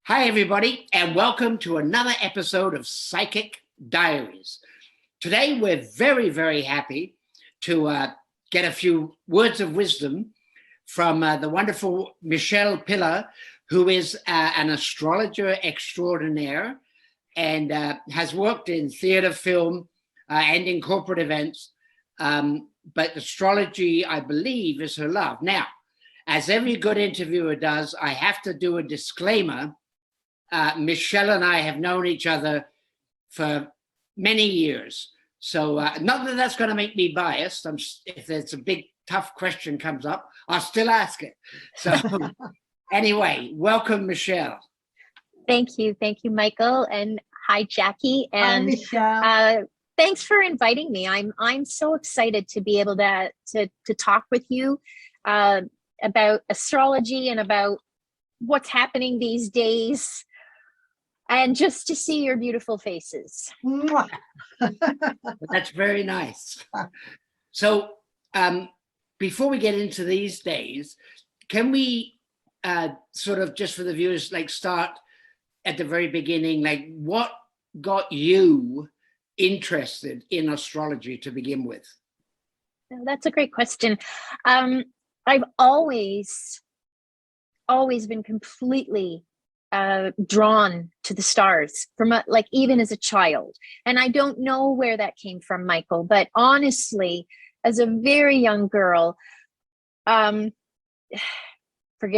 Hi, everybody, and welcome to another episode of Psychic Diaries. Today, we're very, very happy to get a few words of wisdom from the wonderful Michelle Pillar, who is an astrologer extraordinaire and has worked in theater, film, and in corporate events. But astrology, I believe, is her love. Now, as every good interviewer does, I have to do a disclaimer. Michelle and I have known each other for many years. So not that that's going to make me biased. If there's a big, tough question comes up, I'll still ask it. So anyway, welcome, Michelle. Thank you. Thank you, Michael. And hi, Jackie. And hi, Michelle. Thanks for inviting me. I'm so excited to be able to talk with you about astrology and about what's happening these days. And just to see your beautiful faces. That's very nice. So before we get into these days, can we sort of, just for the viewers, like start at the very beginning, like what got you interested in astrology to begin with? That's a great question. I've always been completely drawn to the stars from like even as a child, and I don't know where that came from, Michael, but honestly, as a very young girl, forgive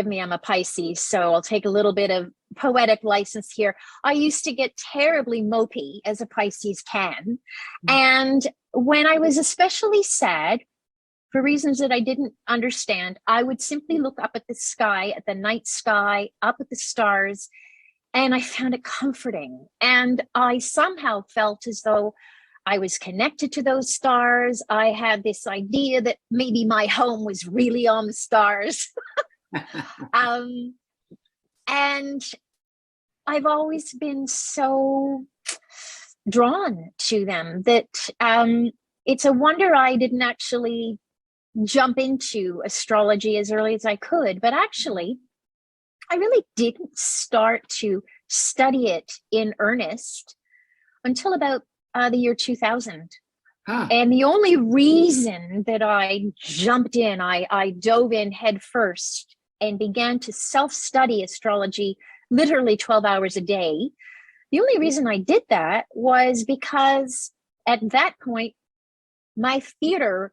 me, I'm a Pisces, so I'll take a little bit of poetic license here. I used to get terribly mopey, as a Pisces can, and when I was especially sad, for reasons that I didn't understand, I would simply look up at the sky, at the night sky, up at the stars, and I found it comforting. And I somehow felt as though I was connected to those stars. I had this idea that maybe my home was really on the stars. And I've always been so drawn to them that it's a wonder I didn't actually jump into astrology as early as I could, but actually I really didn't start to study it in earnest until about the year 2000. And the only reason that I jumped in, I dove in head first and began to self-study astrology literally 12 hours a day. The only reason I did that was because at that point my theater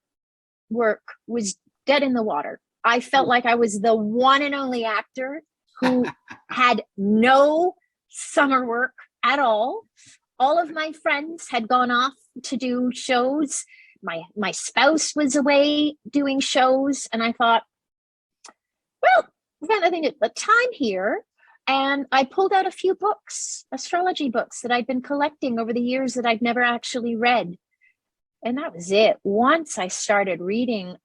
work was dead in the water. I felt like I was the one and only actor who had no summer work at all. All of my friends had gone off to do shows. My spouse was away doing shows, and I thought, well, we've got nothing but time here. And I pulled out a few books, astrology books that I'd been collecting over the years that I'd never actually read. And that was it. Once I started reading,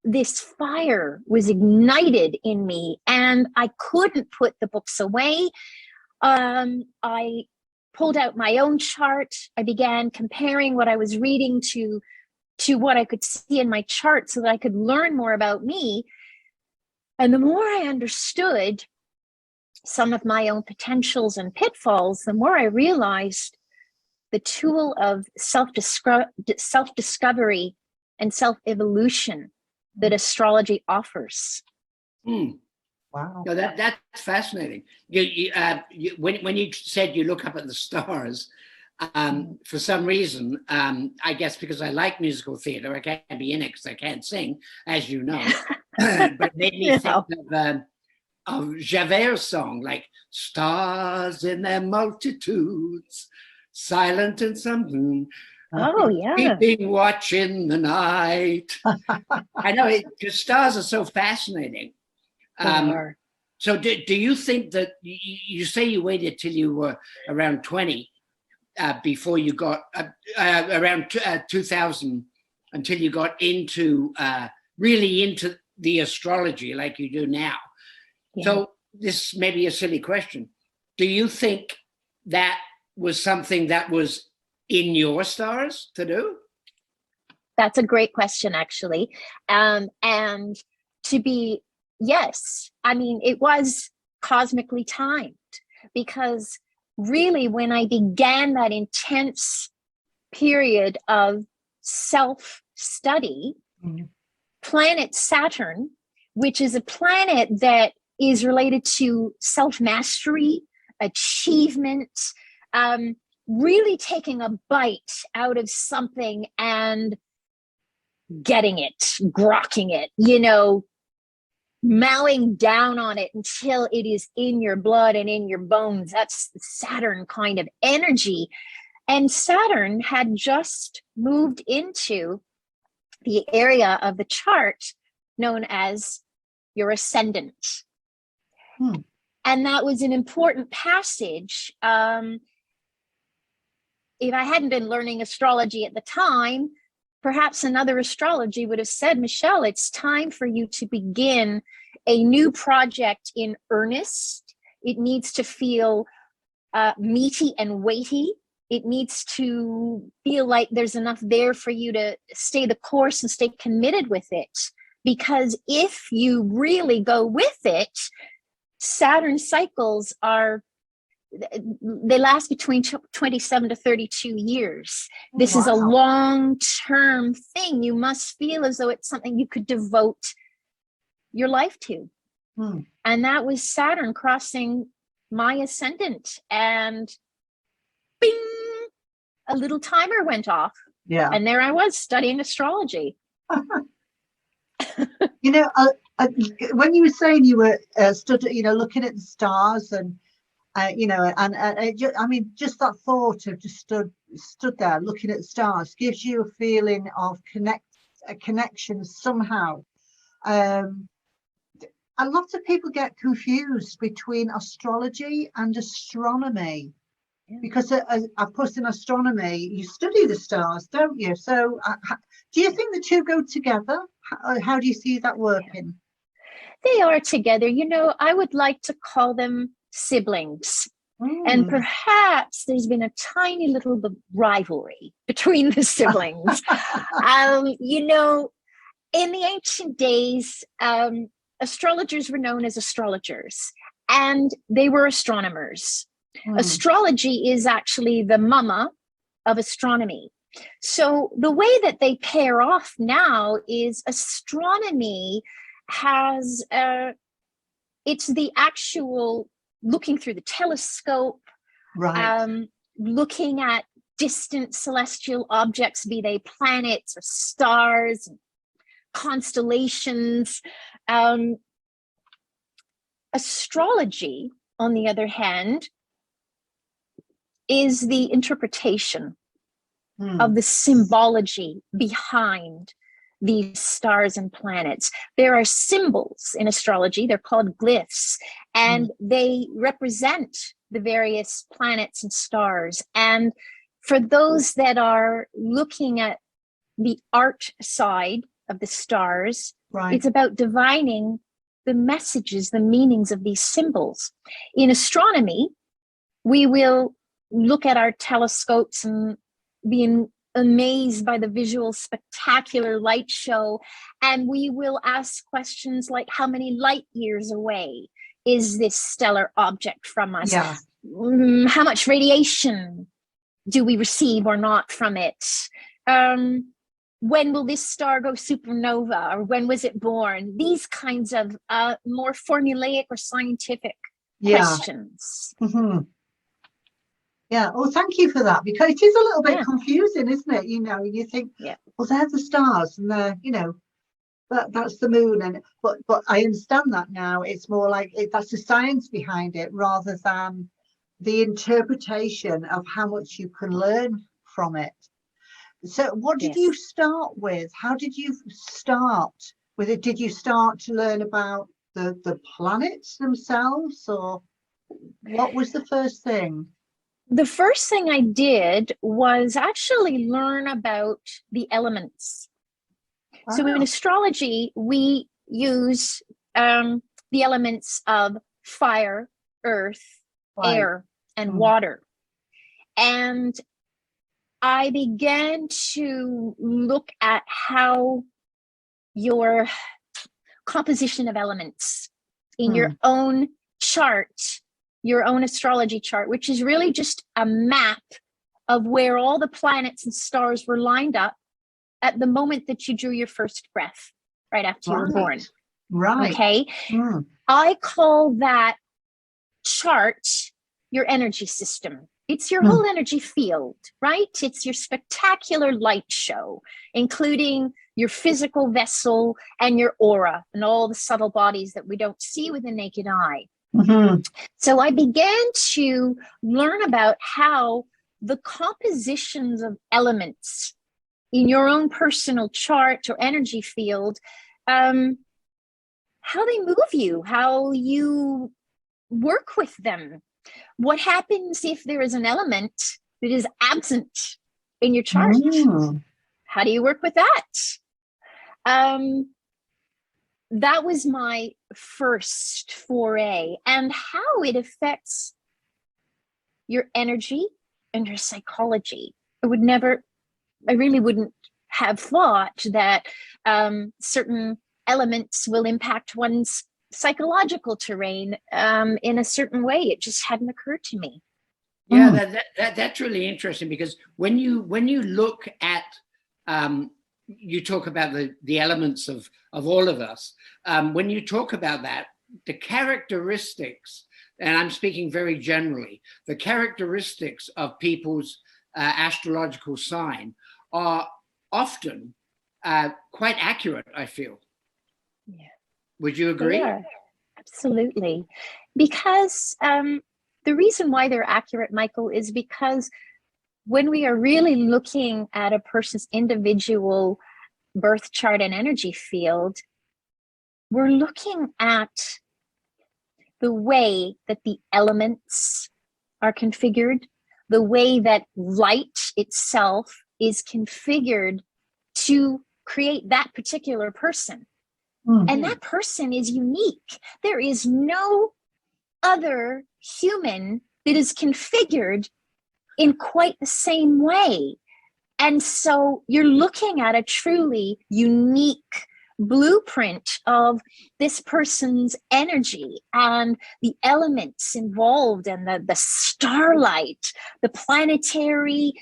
this fire was ignited in me and I couldn't put the books away. I pulled out my own chart. I began comparing what I was reading to what I could see in my chart so that I could learn more about me. And the more I understood some of my own potentials and pitfalls, the more I realized the tool of self-discovery and self-evolution that astrology offers. Wow. No, that's fascinating. When you said you look up at the stars, for some reason, I guess because I like musical theater, I can't be in it because I can't sing, as you know, but it made me think of Javert's song, like stars in their multitudes, silent and something. Oh, yeah. Keeping watch in the night. I know, because stars are so fascinating. So do you think that, you say you waited till you were around 20 before you got, around 2000, until you got into, really into the astrology like you do now. Yeah. So this may be a silly question. Do you think that was something that was in your stars to do? That's a great question, actually. And to be, yes, I mean, it was cosmically timed, because really when I began that intense period of self-study, planet Saturn, which is a planet that is related to self-mastery, achievement, really taking a bite out of something and getting it, grokking it, mowing down on it until it is in your blood and in your bones. That's the Saturn kind of energy. And Saturn had just moved into the area of the chart known as your ascendant. And that was an important passage. If I hadn't been learning astrology at the time, perhaps another astrology would have said, Michelle, it's time for you to begin a new project in earnest. It needs to feel meaty and weighty. It needs to feel like there's enough there for you to stay the course and stay committed with it. Because if you really go with it, Saturn cycles they last between 27 to 32 years. This is a long-term thing. You must feel as though it's something you could devote your life to. And that was Saturn crossing my ascendant, and bing, a little timer went off. Yeah. And there I was studying astrology. When you were saying you were looking at the stars and just that thought of just stood there looking at the stars gives you a feeling of a connection somehow. A lot of people get confused between astrology and astronomy, because of course in astronomy you study the stars, don't you? So do you think the two go together? How do you see that working? They are together. I would like to call them siblings. And perhaps there's been a tiny little rivalry between the siblings. In the ancient days, astrologers were known as astrologers, and they were astronomers. Astrology is actually the mama of astronomy. So the way that they pair off now is astronomy has, it's the actual looking through the telescope, looking at distant celestial objects, be they planets or stars, constellations. Astrology, on the other hand, is the interpretation of the symbology behind these stars and planets. There are symbols in astrology, they're called glyphs, and they represent the various planets and stars. And for those that are looking at the art side of the stars, it's about divining the messages, the meanings of these symbols. In astronomy, we will look at our telescopes and be amazed by the visual spectacular light show, and we will ask questions like, how many light years away is this stellar object from us? How much radiation do we receive or not from it? When will this star go supernova, or when was it born? These kinds of more formulaic or scientific questions. Yeah, well, thank you for that, because it is a little bit confusing, isn't it? You think, well, they're the stars, and they're, that's the moon, and but I understand that now. It's more like that's the science behind it, rather than the interpretation of how much you can learn from it. So, what did you start with? How did you start with it? Did you start to learn about the planets themselves, or what was the first thing? The first thing I did was actually learn about the elements. So in astrology, we use the elements of fire, earth, air, and water. And I began to look at how your composition of elements in your own chart, your own astrology chart, which is really just a map of where all the planets and stars were lined up at the moment that you drew your first breath, right after you were born. Right. Okay. I call that chart your energy system. It's your whole energy field, right? It's your spectacular light show, including your physical vessel and your aura and all the subtle bodies that we don't see with the naked eye. So I began to learn about how the compositions of elements in your own personal chart or energy field, how they move you, how you work with them. What happens if there is an element that is absent in your chart? How do you work with that? That was my first foray, and how it affects your energy and your psychology. I really wouldn't have thought that certain elements will impact one's psychological terrain in a certain way. It just hadn't occurred to me. Yeah, that's really interesting, because when you look at you talk about the elements of all of us. When you talk about that, the characteristics, and I'm speaking very generally, the characteristics of people's astrological sign are often quite accurate, I feel. Yeah. Would you agree? They are. Absolutely. Because the reason why they're accurate, Michael, is because when we are really looking at a person's individual birth chart and energy field, we're looking at the way that the elements are configured, the way that light itself is configured to create that particular person. And that person is unique. There is no other human that is configured in quite the same way. And so you're looking at a truly unique blueprint of this person's energy and the elements involved, and the starlight, the planetary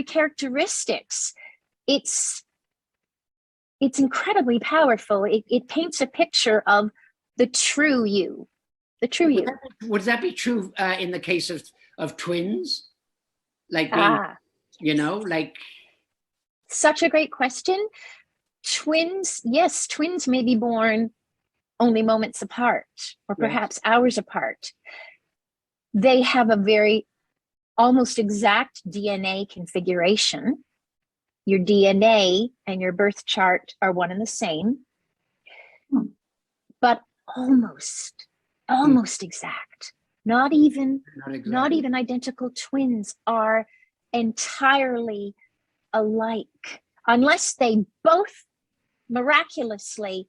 characteristics. It's incredibly powerful. It paints a picture of the true you, the true you. Would that be true in the case of twins? Like being, like. Such a great question. Twins, yes, twins may be born only moments apart, or perhaps hours apart. They have a very almost exact DNA configuration. Your DNA and your birth chart are one and the same, but almost exact. Not even identical. Twins are entirely alike, unless they both miraculously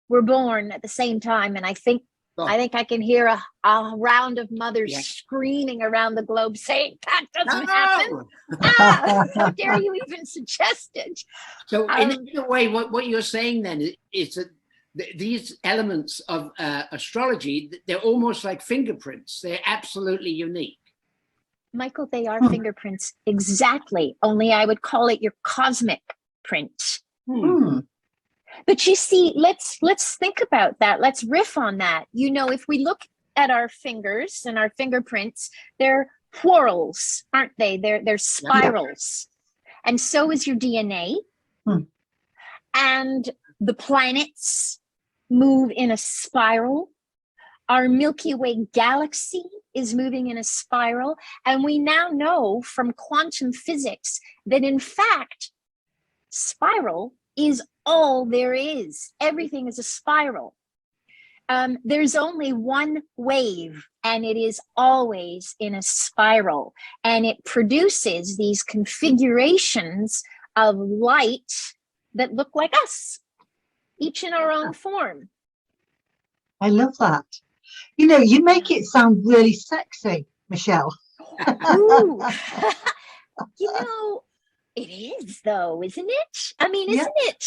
were born at the same time. And I think I can hear a round of mothers screaming around the globe saying that doesn't happen. How dare you even suggest it? So in a way, what you're saying then is that these elements of astrology, they're almost like fingerprints. They're absolutely unique. Michael, they are fingerprints, exactly. Only I would call it your cosmic print. But you see, let's think about that. Let's riff on that. If we look at our fingers and our fingerprints, they're whorls, aren't they? They're spirals. And so is your DNA. And the planets move in a spiral. Our Milky Way galaxy is moving in a spiral. And we now know from quantum physics that, in fact, spiral is all there is. Everything is a spiral. There's only one wave, and it is always in a spiral. And it produces these configurations of light that look like us, each in our own form. I love that. You make it sound really sexy, Michelle. Ooh. It is, though, isn't it? I mean, isn't it?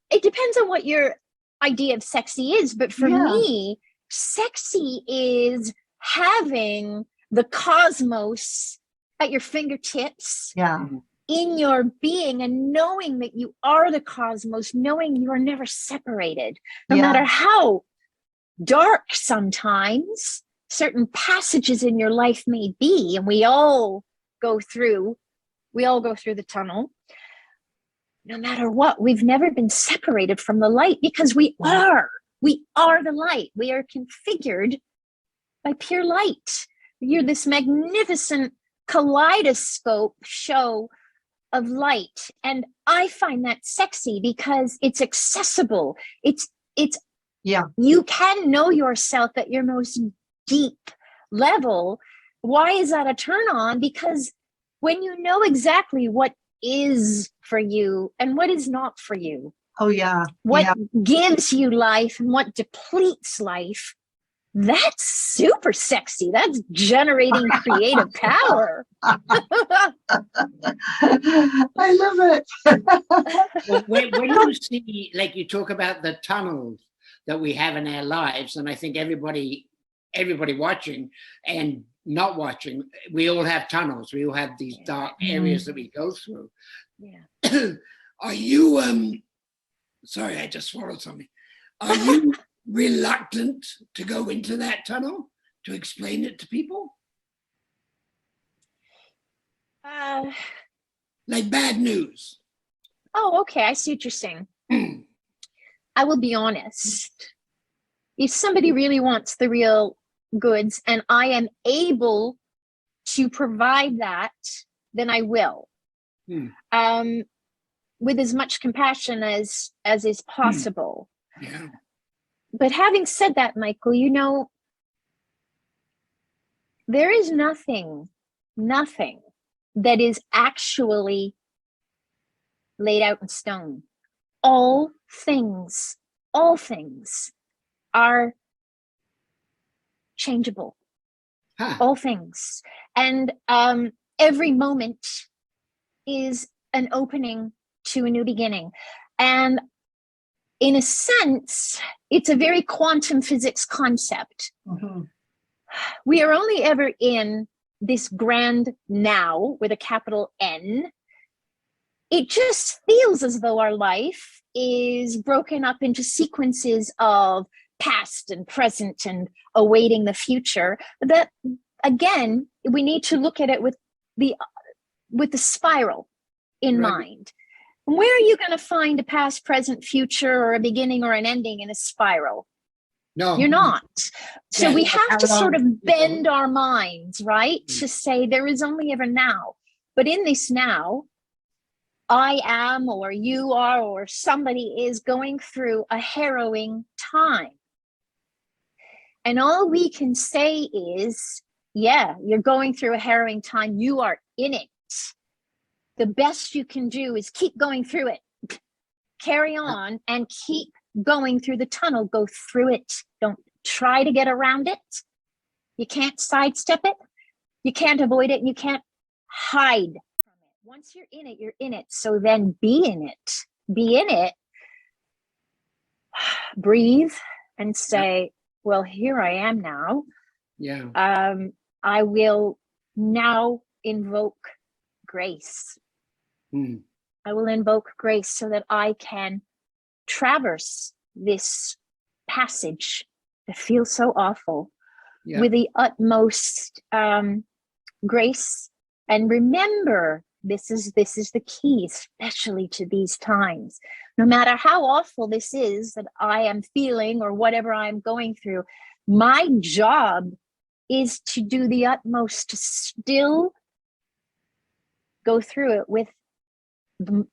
It depends on what your idea of sexy is, but for me, sexy is having the cosmos at your fingertips, in your being, and knowing that you are the cosmos, knowing you are never separated, no matter how dark sometimes certain passages in your life may be. And we all go through the tunnel. No matter what, we've never been separated from the light, because we are the light. We are configured by pure light. You're this magnificent kaleidoscope show of light. And I find that sexy because it's accessible. It's you can know yourself at your most deep level. Why is that a turn on? Because when you know exactly what is for you and what is not for you, what gives you life and what depletes life, that's super sexy. That's generating creative power. I love it. Well, when you see, like, you talk about the tunnels that we have in our lives, and I think everybody watching and not watching, we all have tunnels. We all have these dark areas that we go through. Are you sorry, I just swallowed something. Are you reluctant to go into that tunnel to explain it to people? Like bad news. Oh, okay. I see what you're saying. I will be honest. If somebody really wants the real goods and I am able to provide that, then I will. With as much compassion as is possible. But having said that, Michael, you know, there is nothing that is actually laid out in stone. All things are changeable. All things. And every moment is an opening to a new beginning. And in a sense, it's a very quantum physics concept. We are only ever in this grand now with a capital N. It just feels as though our life is broken up into sequences of past and present and awaiting the future. That, again, we need to look at it with the spiral in mind. Where are you going to find a past, present, future, or a beginning or an ending in a spiral? No, you're not. So we have to sort of bend our minds, right? To say there is only ever now. But in this now, I am, or you are, or somebody is going through a harrowing time. And all we can say is, yeah, you're going through a harrowing time. You are in it. The best you can do is keep going through it. Carry on and keep going through the tunnel. Go through it. Don't try to get around it. You can't sidestep it. You can't avoid it. You can't hide from it. Once you're in it, you're in it. So then be in it. Be in it. Breathe and say, well, here I am now. I will now invoke grace. I will invoke grace so that I can traverse this passage that feels so awful with the utmost grace. And remember, this is the key, especially to these times. No matter how awful this is that I am feeling or whatever I'm going through, my job is to do the utmost to still go through it with the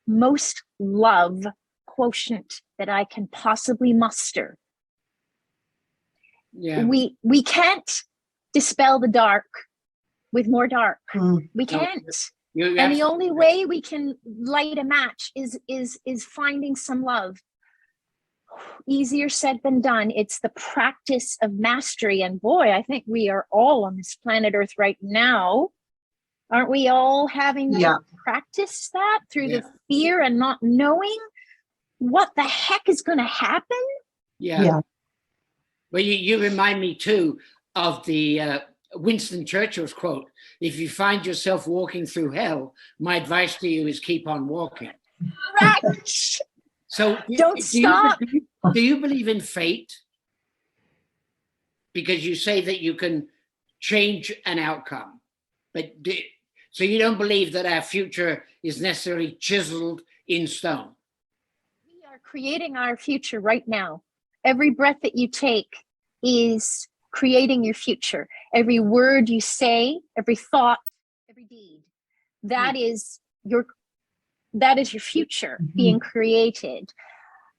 most love quotient that I can possibly muster. We can't dispel the dark with more dark. We can't. And the only way we can light a match is finding some love. Easier said than done. It's the practice of mastery. And boy, I think we are all on this planet Earth right now. Aren't we all having to practice that through the fear and not knowing? what the heck is going to happen? Yeah. Well, you remind me too of the Winston Churchill's quote: "If you find yourself walking through hell, my advice to you is keep on walking." Right. So Don't stop. Do you believe in fate? Because you say that you can change an outcome, but so you don't believe that our future is necessarily chiseled in stone? We are creating our future right now. Every breath that you take is creating your future. Every word you say, every thought, every deed, that is your future being created.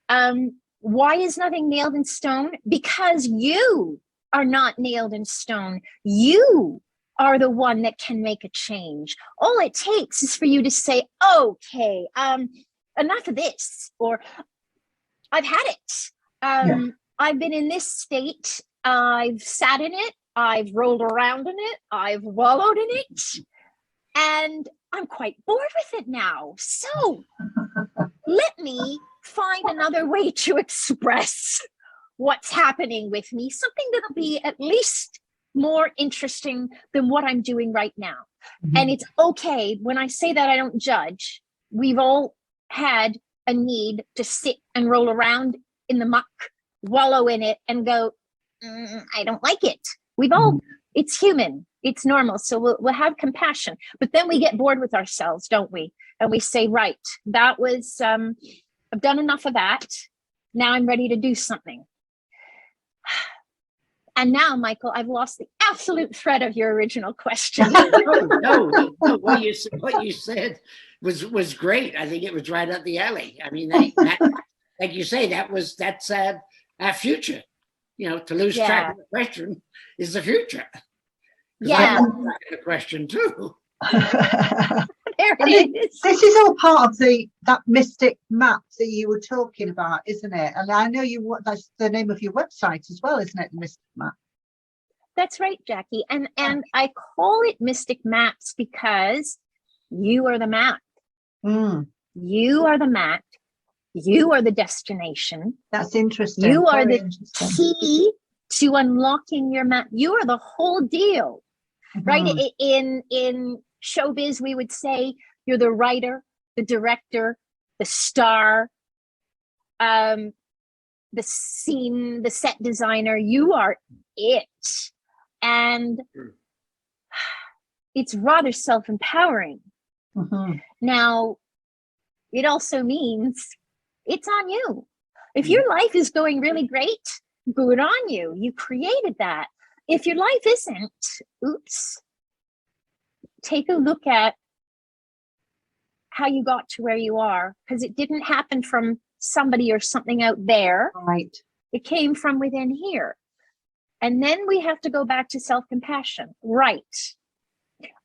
Why is nothing nailed in stone? Because you are not nailed in stone. You are the one that can make a change. All it takes is for you to say, okay, enough of this, or I've had it. I've been in this state. I've sat in it. I've rolled around in it. I've wallowed in it. And I'm quite bored with it now. So let me find another way to express what's happening with me, something that'll be at least more interesting than what I'm doing right now. And it's okay. When I say that, I don't judge. We've all had a need to sit and roll around in the muck, wallow in it, and go, I don't like it. We've all, it's human, it's normal. So we'll have compassion, but then we get bored with ourselves, don't we? And we say, right, that was, I've done enough of that. Now I'm ready to do something. And now, Michael, I've lost the absolute thread of your original question. No. What you said was great. I think it was right up the alley. I mean, like you say, that's our future. You know, to lose track of the question is the future. Yeah, the question too. There it is. This is all part of that mystic map that you were talking about, isn't it? And I know that's the name of your website as well, isn't it? The mystic map. That's right, Jackie. And I call it mystic maps because you are the map. You are the map. You are the destination. That's interesting. You are the key to unlocking your map. You are the whole deal, right? In showbiz, we would say you're the writer, the director, the star, the scene, the set designer. You are it. And it's rather self-empowering. Now, it also means it's on you. If your life is going really great, good on you. You created that. If your life isn't, oops, take a look at how you got to where you are, because it didn't happen from somebody or something out there. Right. It came from within here. And then we have to go back to self-compassion. Right.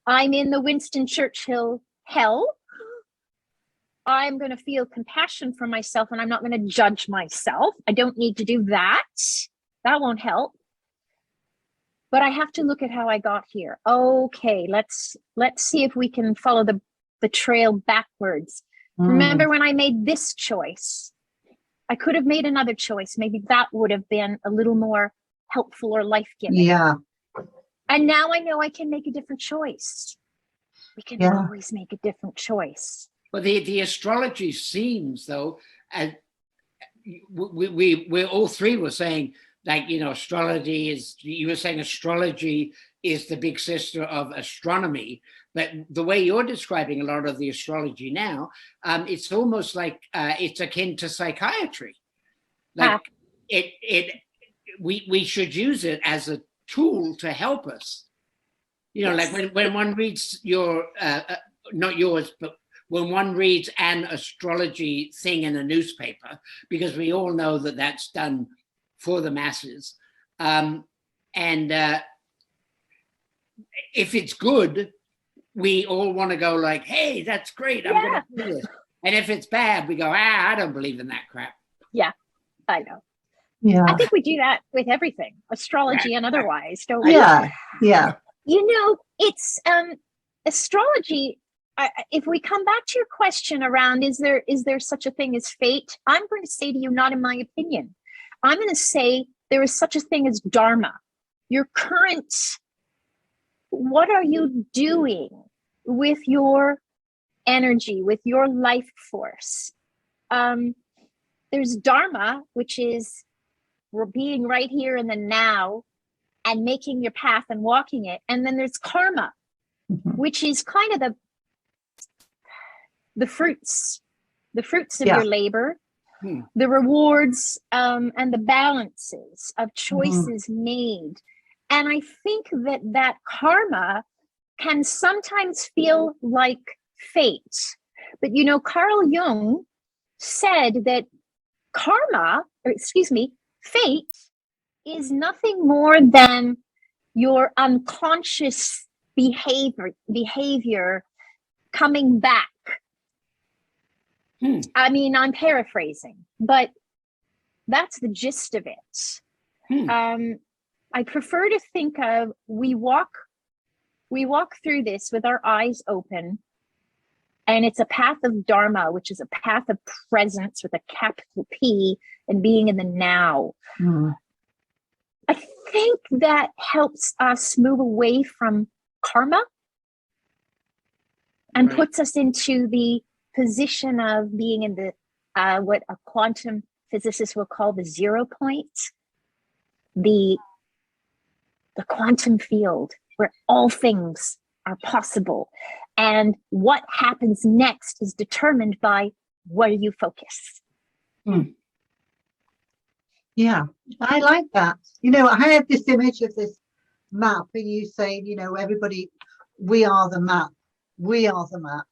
I'm in the Winston Churchill hell. I'm going to feel compassion for myself, and I'm not going to judge myself. I don't need to do that. That won't help. But I have to look at how I got here. Okay, let's see if we can follow the trail backwards. Remember when I made this choice? I could have made another choice. Maybe that would have been a little more helpful or life-giving. Yeah. And now I know I can make a different choice. We can always make a different choice. But the astrology seems, though, and we all three were saying, like, you know, astrology is, you were saying astrology is the big sister of astronomy. But the way you're describing a lot of the astrology now, it's almost like it's akin to psychiatry. Like we should use it as a tool to help us. You know, like when one reads your, not yours, but when one reads an astrology thing in a newspaper, because we all know that that's done for the masses. And if it's good, we all want to go like, hey, that's great, I'm going to do this. And if it's bad, we go, I don't believe in that crap. Yeah, I know. Yeah. I think we do that with everything, astrology and otherwise, don't we? Yeah, yeah. You know, it's astrology if we come back to your question around, is there such a thing as fate? I'm going to say to you, not in my opinion. I'm going to say there is such a thing as dharma. Your current, what are you doing with your energy, with your life force? There's dharma, which is being right here in the now and making your path and walking it. And then there's karma, which is kind of the fruits of your labor, the rewards, and the balances of choices made. And I think that karma can sometimes feel like fate. But Carl Jung said that fate is nothing more than your unconscious behavior coming back. I mean, I'm paraphrasing, but that's the gist of it. I prefer to think of we walk through this with our eyes open, and it's a path of dharma, which is a path of presence with a capital P and being in the now. I think that helps us move away from karma and puts us into the position of being in the what a quantum physicist will call the 0 point, the quantum field where all things are possible, and what happens next is determined by where you focus. Yeah, I like that. I had this image of this map, and you saying, everybody, we are the map. We are the map.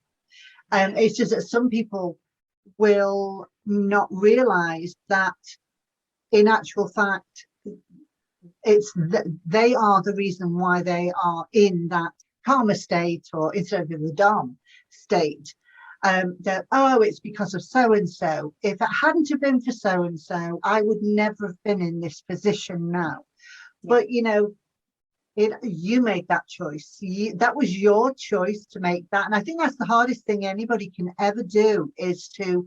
And it's just that some people will not realize that in actual fact, they are the reason why they are in that karma state, or instead of the dharma state. That, it's because of so and so. If it hadn't have been for so and so, I would never have been in this position now. But you made that choice. That was your choice to make that. And I think that's the hardest thing anybody can ever do, is to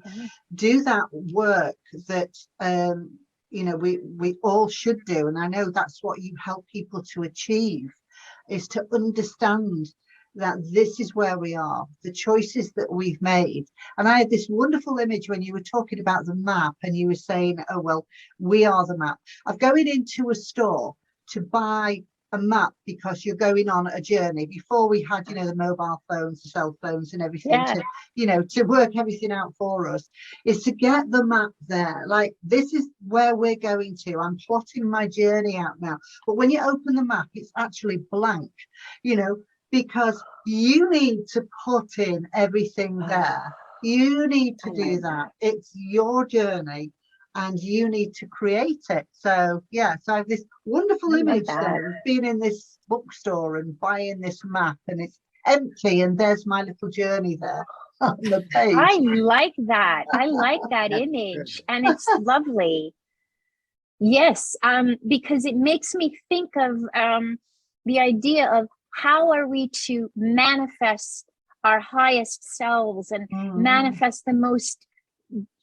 do that work that we all should do. And I know that's what you help people to achieve, is to understand that this is where we are, the choices that we've made. And I had this wonderful image when you were talking about the map, and you were saying, oh, well, we are the map. Of going into a store to buy a map because you're going on a journey. Before we had, the mobile phones, the cell phones and everything to work everything out for us, is to get the map there. Like, this is where we're going to. I'm plotting my journey out now. But when you open the map, it's actually blank, because you need to put in everything there. You need to do that. It's your journey, and you need to create it. So so I have this wonderful image there of being in this bookstore and buying this map, and it's empty, and there's my little journey there on the page. I like that. I like that image, and it's lovely. Yes, because it makes me think of the idea of how are we to manifest our highest selves and manifest the most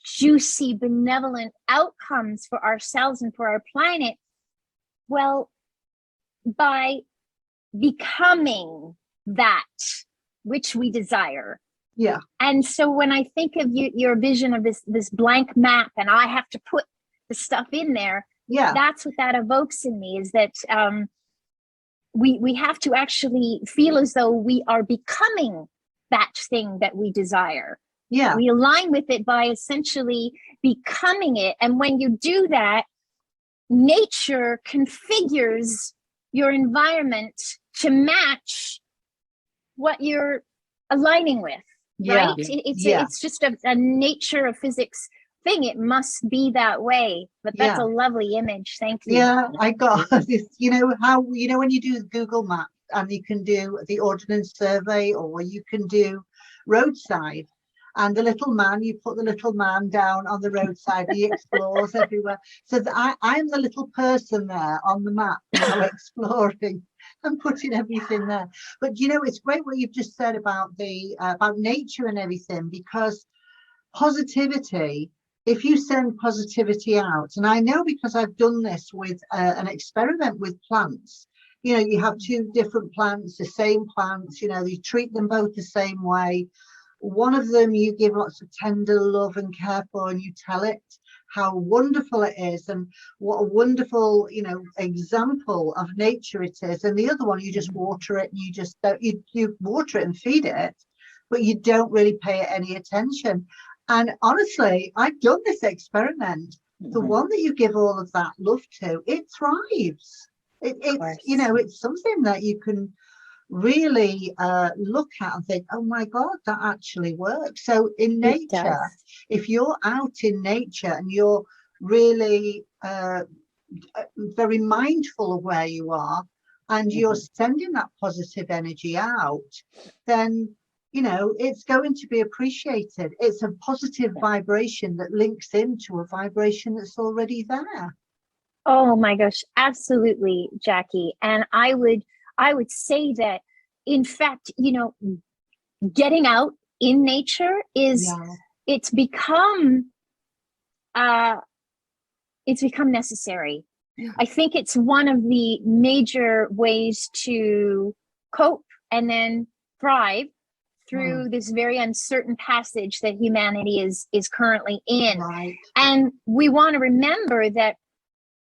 juicy, benevolent outcomes for ourselves and for our planet? Well, by becoming that which we desire. Yeah. And so when I think of your vision of this blank map, and I have to put the stuff in there, that's what that evokes in me, is that we have to actually feel as though we are becoming that thing that we desire. Yeah. We align with it by essentially becoming it. And when you do that, nature configures your environment to match what you're aligning with, right? It's just a nature of physics thing. It must be that way. But that's a lovely image. Thank you. Yeah, I got this. How when you do Google Maps, and you can do the ordnance survey, or you can do roadside, and the little man, you put the little man down on the roadside, he explores everywhere. So I'm the little person there on the map, exploring. and putting everything there. But you know, it's great what you've just said about the about nature and everything, because positivity, if you send positivity out, and I know because I've done this with an experiment with plants. You know, you have two different plants, the same plants, you know, you treat them both the same way. One of them you give lots of tender love and care for, and you tell it how wonderful it is and what a wonderful, you know, example of nature it is. And the other one, you just water it, and you just don't, you water it and feed it, but you don't really pay it any attention. And honestly, I've done this experiment. The one that you give all of that love to, it thrives. It's, you know, it's something that you can really look at and think, oh my God, that actually works. So in nature, if you're out in nature and you're really very mindful of where you are, and you're sending that positive energy out, then, you know, it's going to be appreciated. It's a positive vibration that links into a vibration that's already there. Oh my gosh, absolutely, Jackie. And I would say that, in fact, you know, getting out in nature is it's become necessary. I think it's one of the major ways to cope and then thrive through this very uncertain passage that humanity is currently in. And we want to remember that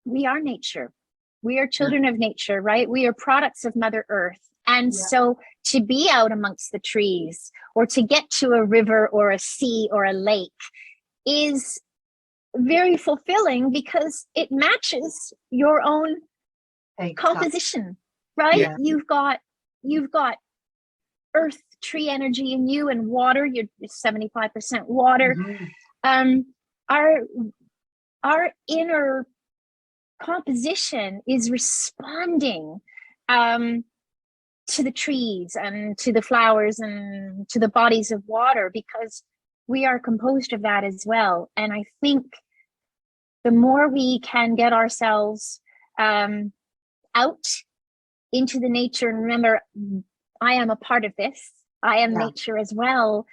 we are nature. We are children of nature, right? We are products of Mother Earth. And so to be out amongst the trees, or to get to a river or a sea or a lake, is very fulfilling because it matches your own composition, right? You've got earth, tree energy in you, and water. You're 75% water. Our inner composition is responding to the trees and to the flowers and to the bodies of water, because we are composed of that as well. And I think the more we can get ourselves out into the nature, and remember, I am a part of this, I am nature as well.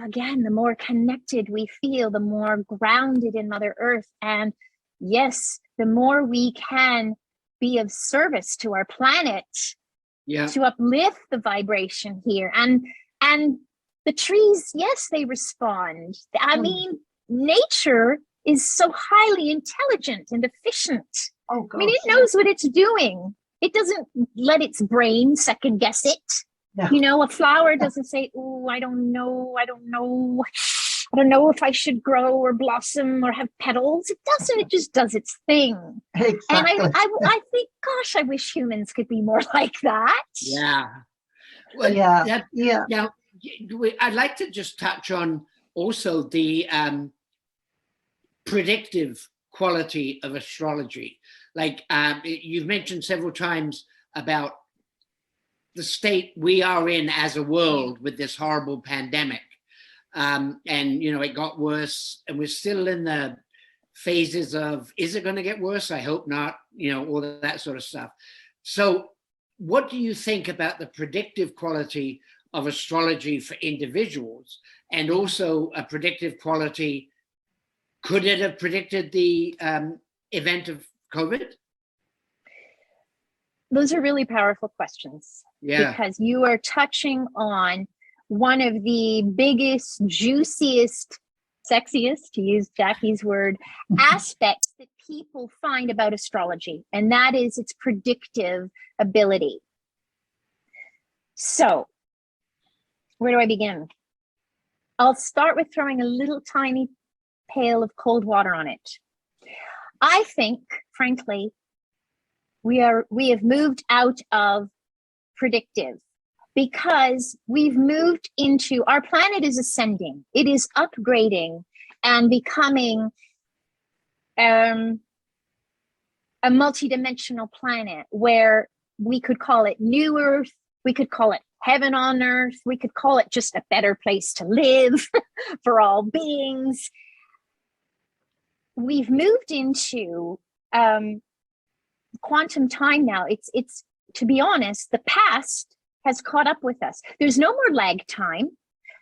Again, the more connected we feel, the more grounded in Mother Earth. And yes, the more we can be of service to our planet, to uplift the vibration here. And the trees, yes, they respond. I mean, nature is so highly intelligent and efficient. I mean, it knows what it's doing. It doesn't let its brain second guess it. You know, a flower doesn't say, oh, I don't know if I should grow or blossom or have petals. It doesn't. It just does its thing. And I think, gosh, I wish humans could be more like that. Well, Now, I'd like to just touch on also the predictive quality of astrology. Like you've mentioned several times about the state we are in as a world with this horrible pandemic. And, you know, it got worse, and we're still in the phases of, is it going to get worse? I hope not, you know, all that sort of stuff. So what do you think about the predictive quality of astrology for individuals, and also a predictive quality? Could it have predicted the event of COVID? Those are really powerful questions, because you are touching on one of the biggest, juiciest, sexiest, to use Jackie's word, aspects that people find about astrology, and that is its predictive ability. So, where do I begin? I'll start with throwing a little tiny pail of cold water on it. I think, frankly, we have moved out of predictive, because we've moved into, our planet is ascending. It is upgrading and becoming a multidimensional planet, where we could call it New Earth, we could call it heaven on earth, we could call it just a better place to live for all beings. We've moved into quantum time now. It's to be honest, the past has caught up with us. There's no more lag time.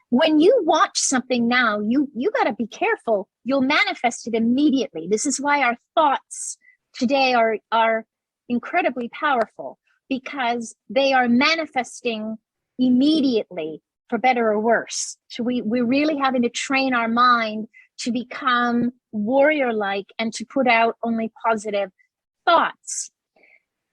When you watch something now, you got to be careful. You'll manifest it immediately. This is why our thoughts today are incredibly powerful, because they are manifesting immediately, for better or worse. So we're really having to train our mind to become warrior-like and to put out only positive thoughts.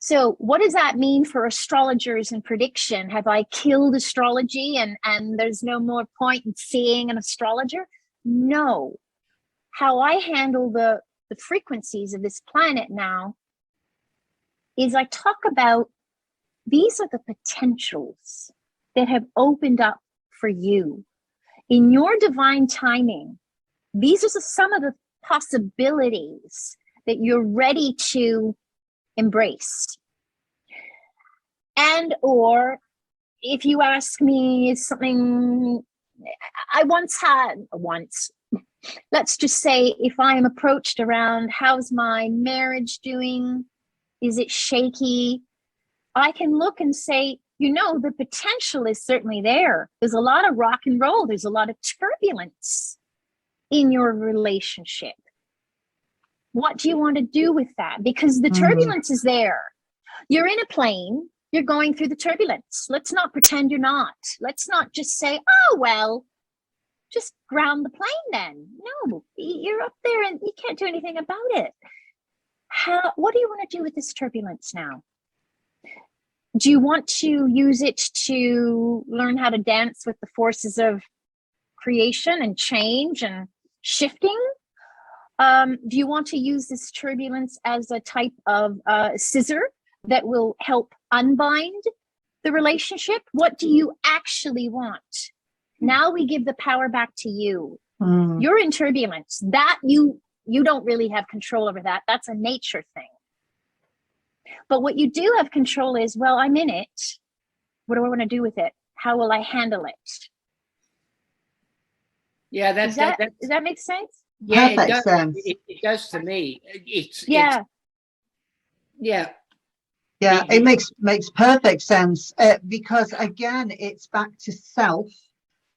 So what does that mean for astrologers and prediction? Have I killed astrology and there's no more point in seeing an astrologer? No. How I handle the frequencies of this planet now is I talk about, these are the potentials that have opened up for you. In your divine timing, these are some of the possibilities that you're ready to embrace. And or if you ask me something I let's just say, if I am approached around how's my marriage doing, is it shaky, I can look and say, the potential is certainly there. There's a lot of rock and roll. There's a lot of turbulence in your relationship. What do you want to do with that? Because the turbulence is there. You're in a plane, you're going through the turbulence. Let's not pretend you're not. Let's not just say, oh, well, just ground the plane then. No, you're up there and you can't do anything about it. What do you want to do with this turbulence now? Do you want to use it to learn how to dance with the forces of creation and change and shifting? Do you want to use this turbulence as a type of scissor that will help unbind the relationship? What do you actually want? Now we give the power back to you. You're in turbulence. That you don't really have control over that. That's a nature thing. But what you do have control is, well, I'm in it. What do I want to do with it? How will I handle it? Yeah, does that make sense? Yeah, Perfect it does. sense. It does to me. Yeah, it makes perfect sense, because again, it's back to self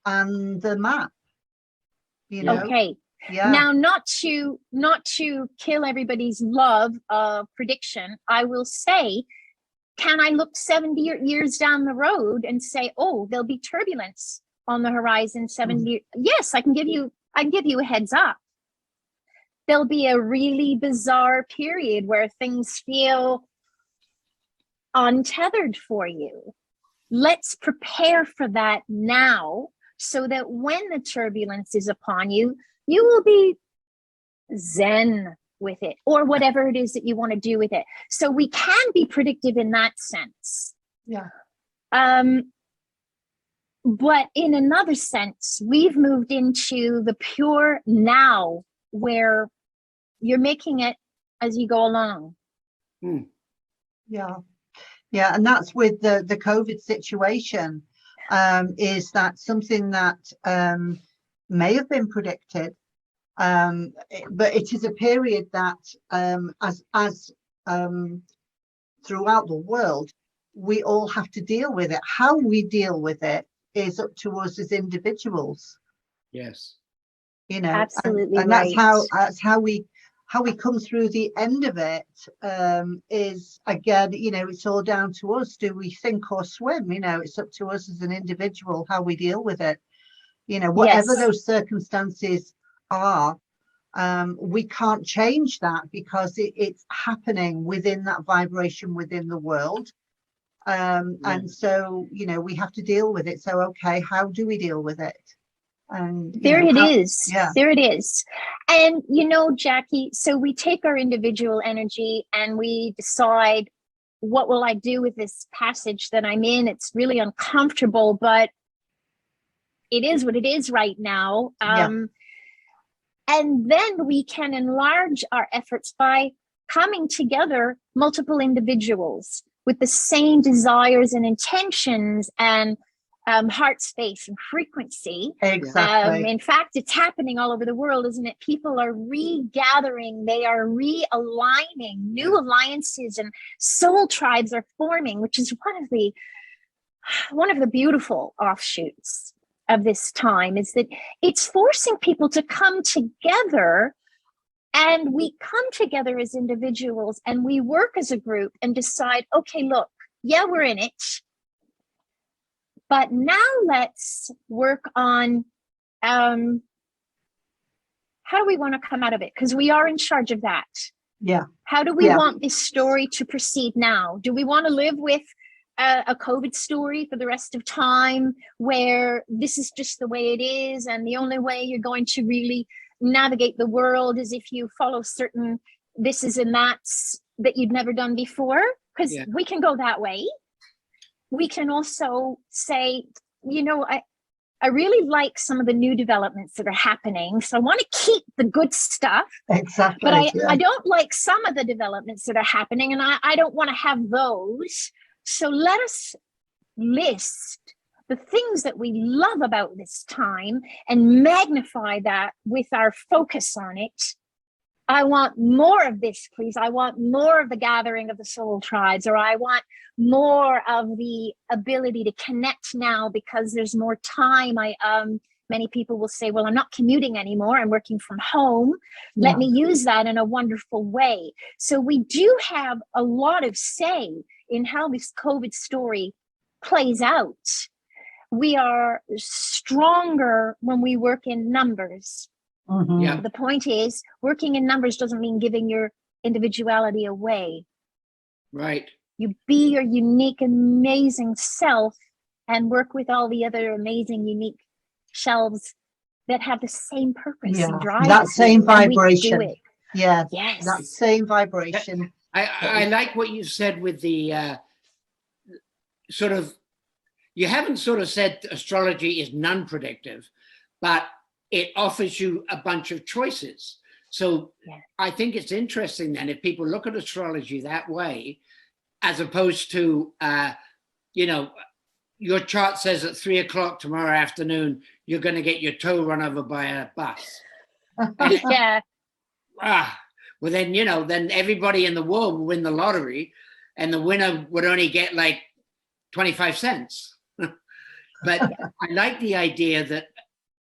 and the map. Okay. Yeah. Now, not to kill everybody's love of prediction, I will say, can I look 70 years down the road and say, oh, there'll be turbulence on the horizon 7 years? Yes, I can give you a heads up. There'll be a really bizarre period where things feel untethered for you. Let's prepare for that now, so that when the turbulence is upon you, you will be zen with it, or whatever it is that you want to do with it. So we can be predictive in that sense. Yeah. But in another sense, we've moved into the pure now, where you're making it as you go along. Yeah. And that's with the COVID situation. Is that something that may have been predicted, but it is a period that as throughout the world, we all have to deal with it. How we deal with it is up to us as individuals. Yes. Absolutely. And right. that's how we come through the end of it, is again, it's all down to us. Do we sink or swim? It's up to us as an individual how we deal with it. Whatever those circumstances are, we can't change that, because it's happening within that vibration within the world. And so, we have to deal with it. So, okay, how do we deal with it? And there it is. And Jackie, so we take our individual energy and we decide, what will I do with this passage that I'm in? It's really uncomfortable, but it is what it is right now. And then we can enlarge our efforts by coming together, multiple individuals with the same desires and intentions, and heart space and frequency. Exactly. In fact, it's happening all over the world, isn't it? People are regathering, they are realigning, new alliances and soul tribes are forming, which is one of the beautiful offshoots of this time, is that it's forcing people to come together, and we come together as individuals and we work as a group and decide, okay, look, yeah, we're in it, but now let's work on how do we want to come out of it? Because we are in charge of that. Yeah. How do we want this story to proceed now? Do we want to live with a COVID story for the rest of time, where this is just the way it is, and the only way you're going to really navigate the world is if you follow certain thises and that's that you'd never done before? Because we can go that way. We can also say, you know, I really like some of the new developments that are happening, so I want to keep the good stuff. Exactly. But I don't like some of the developments that are happening, and I don't want to have those. So let us list the things that we love about this time and magnify that with our focus on it. I want more of this, please. I want more of the gathering of the soul tribes, or I want more of the ability to connect now because there's more time. Many people will say, well, I'm not commuting anymore. I'm working from home. Let me use that in a wonderful way. So we do have a lot of say in how this COVID story plays out. We are stronger when we work in numbers. The point is, working in numbers doesn't mean giving your individuality away. Right. You be your unique, amazing self and work with all the other amazing, unique shelves that have the same purpose and drive. That same vibration. Yes. That same vibration. I like what you said with the sort of, you haven't sort of said astrology is non-predictive, but it offers you a bunch of choices. So I think it's interesting then if people look at astrology that way, as opposed to, you know, your chart says at 3 o'clock tomorrow afternoon, you're going to get your toe run over by a bus. Well, then, you know, then everybody in the world will win the lottery and the winner would only get like 25 cents. But I like the idea that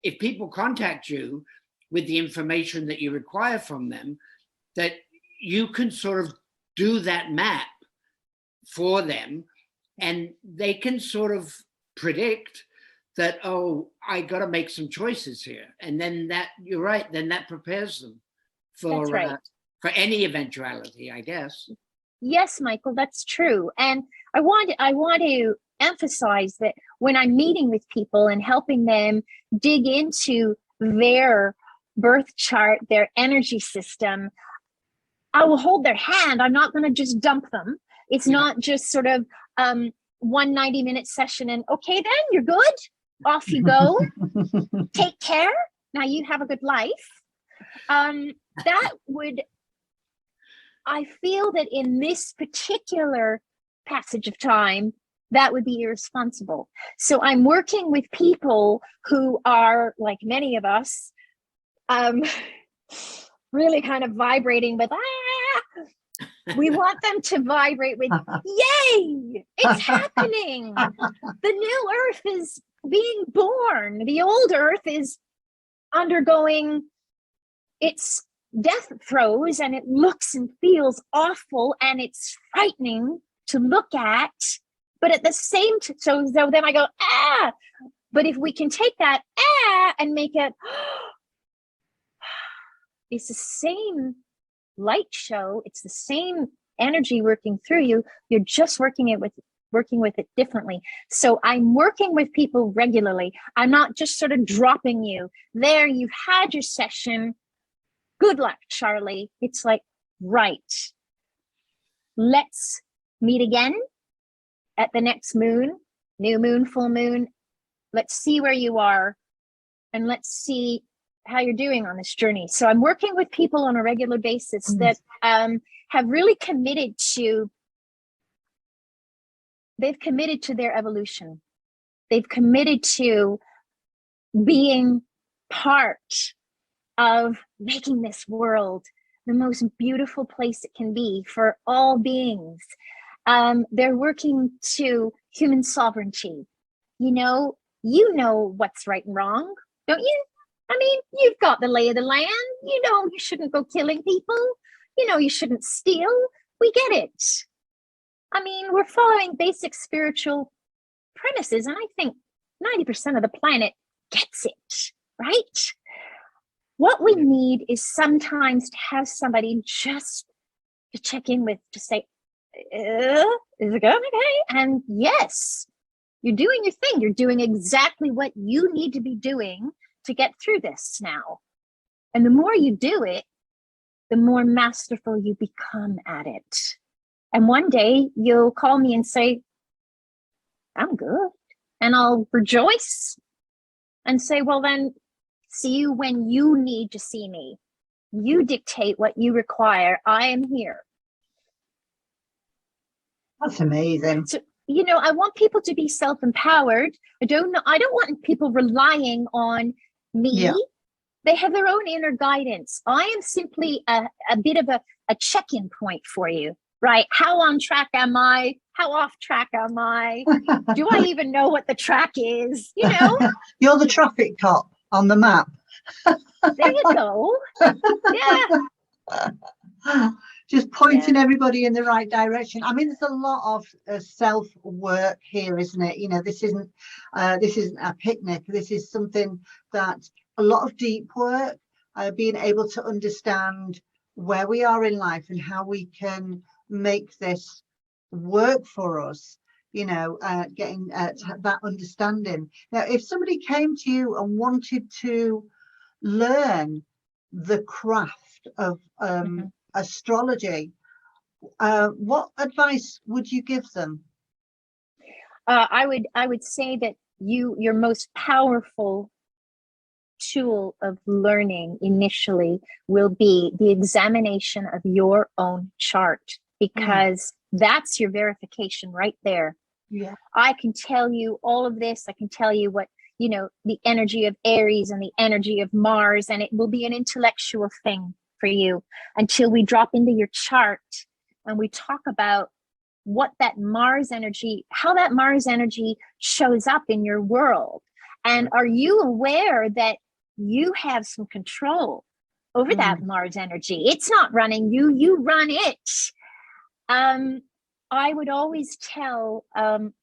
if people contact you with the information that you require from them, that you can sort of do that map for them and they can sort of predict that, oh, I got to make some choices here. And then that, you're right, then that prepares them for, for any eventuality, I guess. Yes, Michael, that's true. And I want to emphasize that when I'm meeting with people and helping them dig into their birth chart, their energy system, I will hold their hand. I'm not going to just dump them. It's not just sort of 1 90-minute session and okay, then you're good. Off you go. Take care. Now you have a good life. That would, I feel that in this particular passage of time, that would be irresponsible. So I'm working with people who are, like many of us, really kind of vibrating with, we want them to vibrate with, yay, it's happening. The new Earth is being born. The old Earth is undergoing its death throes and it looks and feels awful and it's frightening to look at. But at the same time, so then I go, but if we can take that and make it, it's the same light show. It's the same energy working through you. You're just working with it differently. So I'm working with people regularly. I'm not just sort of dropping you there. You've had your session. Good luck, Charlie. It's like, right. Let's meet again at the next moon, new moon, full moon. Let's see where you are and let's see how you're doing on this journey. So I'm working with people on a regular basis that have really committed to, they've committed to their evolution. They've committed to being part of making this world the most beautiful place it can be for all beings. They're working to human sovereignty. You know what's right and wrong, don't you? I mean, you've got the lay of the land. You know you shouldn't go killing people. You know you shouldn't steal. We get it. I mean, we're following basic spiritual premises, and I think 90% of the planet gets it, right? What we need is sometimes to have somebody just to check in with, to say, is it going okay? And yes, you're doing your thing. You're doing exactly what you need to be doing to get through this now. And the more you do it, the more masterful you become at it. And one day you'll call me and say, I'm good. And I'll rejoice and say, well, then see you when you need to see me. You dictate what you require. I am here. That's amazing. So, you know, I want people to be self-empowered. I don't want people relying on me. Yeah. They have their own inner guidance. I am simply a bit of a check-in point for you, right? How on track am I? How off track am I? Do I even know what the track is? You know? You're the traffic cop on the map. There you go. Yeah. Just pointing everybody in the right direction. I mean, there's a lot of self-work here, isn't it? You know, this isn't a picnic. This is something that a lot of deep work, being able to understand where we are in life and how we can make this work for us, you know, getting that understanding. Now, if somebody came to you and wanted to learn the craft of astrology, what advice would you give them? I would say that your most powerful tool of learning initially will be the examination of your own chart, because that's your verification right there. Yeah, I can tell you all of this. I can tell you what, you know, the energy of Aries and the energy of Mars, and it will be an intellectual thing for you until we drop into your chart and we talk about what that Mars energy, how that Mars energy shows up in your world. And are you aware that you have some control over that Mars energy? It's not running you, you run it. I would always tell an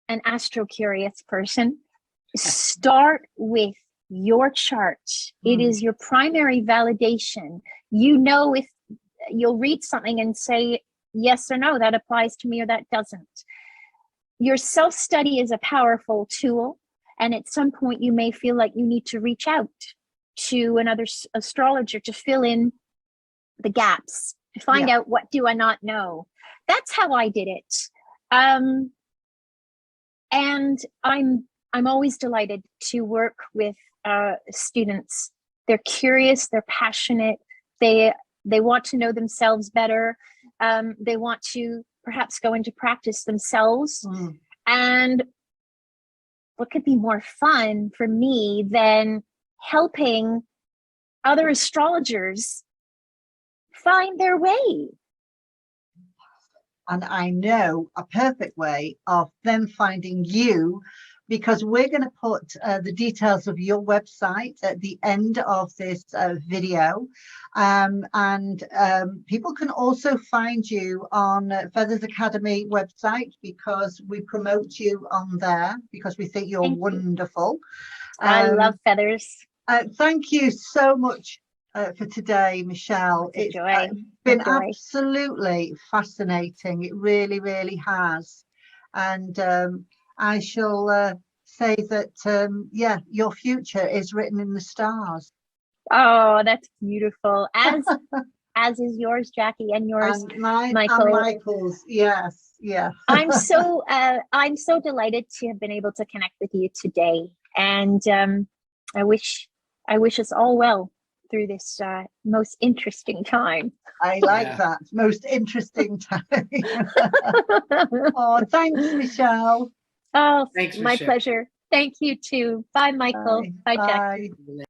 astro-curious person, start with your chart. It is your primary validation. You know, if you'll read something and say yes or no, that applies to me or that doesn't. Your self-study is a powerful tool, and at some point you may feel like you need to reach out to another astrologer to fill in the gaps, to find out what do I not know. That's how I did it. And I'm always delighted to work with students. They're curious, they're passionate, they want to know themselves better. They want to perhaps go into practice themselves. And what could be more fun for me than helping other astrologers find their way? And I know a perfect way of them finding you, because we're going to put the details of your website at the end of this video. And people can also find you on Feathers Academy website, because we promote you on there because we think you're wonderful. I love feathers. Thank you so much for today, Michelle. It's been absolutely fascinating. It really, really has. And I shall say that, yeah, your future is written in the stars. Oh, that's beautiful. As is yours, Jackie, and yours, and Michael. And Michael's, yes, yeah. I'm so delighted to have been able to connect with you today, and I wish us all well through this most interesting time. I like that, most interesting time. Oh, thanks, Michelle. Oh, Thanks, my Michelle. pleasure. Thank you too. Bye, Michael. Bye, Jack. Bye.